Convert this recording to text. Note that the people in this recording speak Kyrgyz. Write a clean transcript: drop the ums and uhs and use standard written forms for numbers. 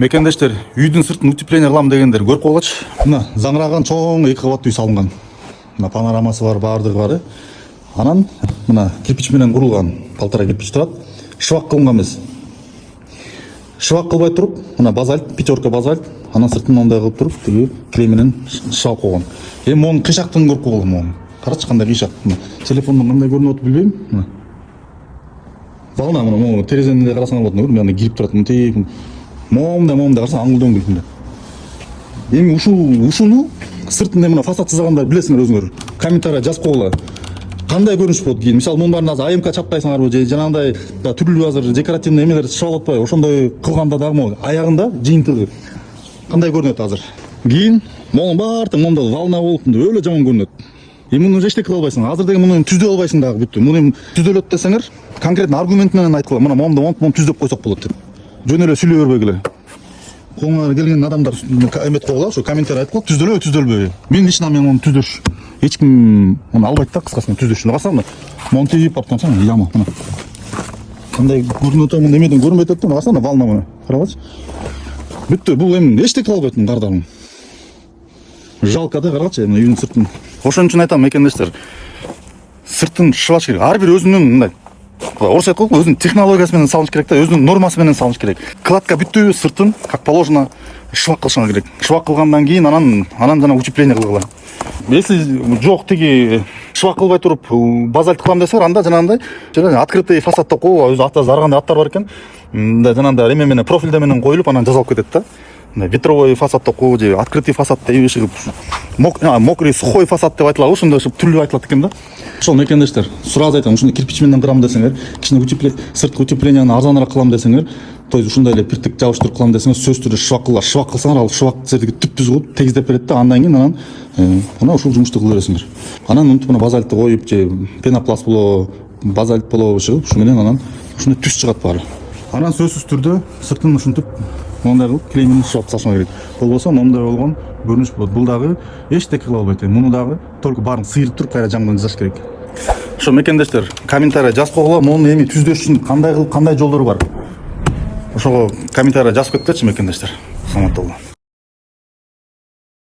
Мекендештер, үйдүн сыртын утепление кылам дегендер көрүп койгулачы. Мына заңыраган чоң 2 кабаттуу үй салынган. Мына панорамасы бар, баардыгы бар. Анан мына кирпич менен курулган, калтара кирпич турат. Шыбак кылынган эмес. Шыбак кылбай туруп, мына базальт, пятерка базальт, анан сыртын мондай кылып туруп, тиги клей менен шабак койгон. Эми монун кыйшактын көрүп койгула могу. Карачы кандай кыйшак. Телефондон кандай көрүнүп атат билбейм. Мына. Бална мына могу терезени эле карасаң болот, мына кирип турат. Мынтип момда карасаң аңгылдың бүйтүндө. Эми ушуну сыртында мына фасад сызгандар билесиңер өзүңөр. Комментарий жазып койгула. Кандай көрүнүш болот кийин? Мисалы мунун баарын азыр АМК чаппайсыңарбы же жанагындай түрлүү азыр декоративный эмелер чыгып атпайбы? Ошондой кылганда дагы могу аягында жыйынтыгы кандай көрүнөт азыр? Кийин могу баардык монда волна болуп өлө жаман көрүнөт. Эми муну эчтеке кыла албайсың. Азыр деген муну түздө албайсың дагы бүттү. Муну эми түздөлөт десеңер, конкретно аргумент менен айткыла. Мына мону түздөп койсок болот деп. Жөн эле сүйлөй бербегиле. Колуңар келген адамдар эмет койгула, ошо комментарий айткыла, түздөлбөбү, түздөлбөбү. Мен лично мен муну түздөш. Эч ким муну албайт да, кыскасы түздөшүн. Карасаңдар, монтип аткансаң, яма мына. Кандай көрүнүп атат, мында эмеден көрүнбөй атат да, карасаңдар, волна мына. Карабачы. Бүттү, бул эми эчтеке кыла албайт муну кардарын. Жалко да, карачы, эми үйдүн сыртын. Ошон үчүн айтам, мекендештер. Сыртын шыбаш керек. Ар бир өзүнүн мындай орусча айткылы, өзүнүн технологиясы менен салыш керек да, өзүнүн нормасы менен салыш керек. Кладка бүттү, сыртын как положено шыбак кылышыңар керек. Шыбак кылгандан кийин анан жана утепление кылгыла. Если жок тиги шыбак кылбай туруп базальт кылам десеңер, анда жанагындай открытый фасад деп коебу, өзү аты ар кандай аттар бар экен. Мындай жанагындай эме менен профилде менен коюлуп анан жазалып кетет да. Ветровой фасад деп коебу же открытый фасад деп мокрый сухой фасад деп айтылат, ошондой түрлүү айтылат экен да. Ошол мекендештер, сразу айтам, ушуну кирпич менен кырам десеңер, кичине утепление, сырткы утеплениени арзаныраак кылам десеңер, то есть ушундай эле пиртик жабыштырып кылам десеңер, сөзсүз түрдө шыбак кылгыла. Шыбак кылсаңар, ал шыбак жердеги түп-түз кылып тегиздеп берет да, андан кийин анан мына ушул жумушту кыла бересиңер. Анан мынтип мына базальтты коюп же пенопласт болобу, базальт болобу чыгып, ушу менен анан ушуну түз чыгат баары. Анан сөзсүз түрдө сыртын ушинтип мондай кылып клей менен шабап салышыңар керек. Болбосо мондай болгон көрүнүш болот. Бул дагы эчтеке кыла албайт. Муну дагы только баарын сыйрып туруп кайра жаңыдан жасаш керек. Ошо мекендештер, комментарий жазып койгула, муну эми түздөш үчүн кандай кылып, кандай жолдору бар. Ошого комментарий жазып кеткилечи мекендештер. Саламатта болуңар.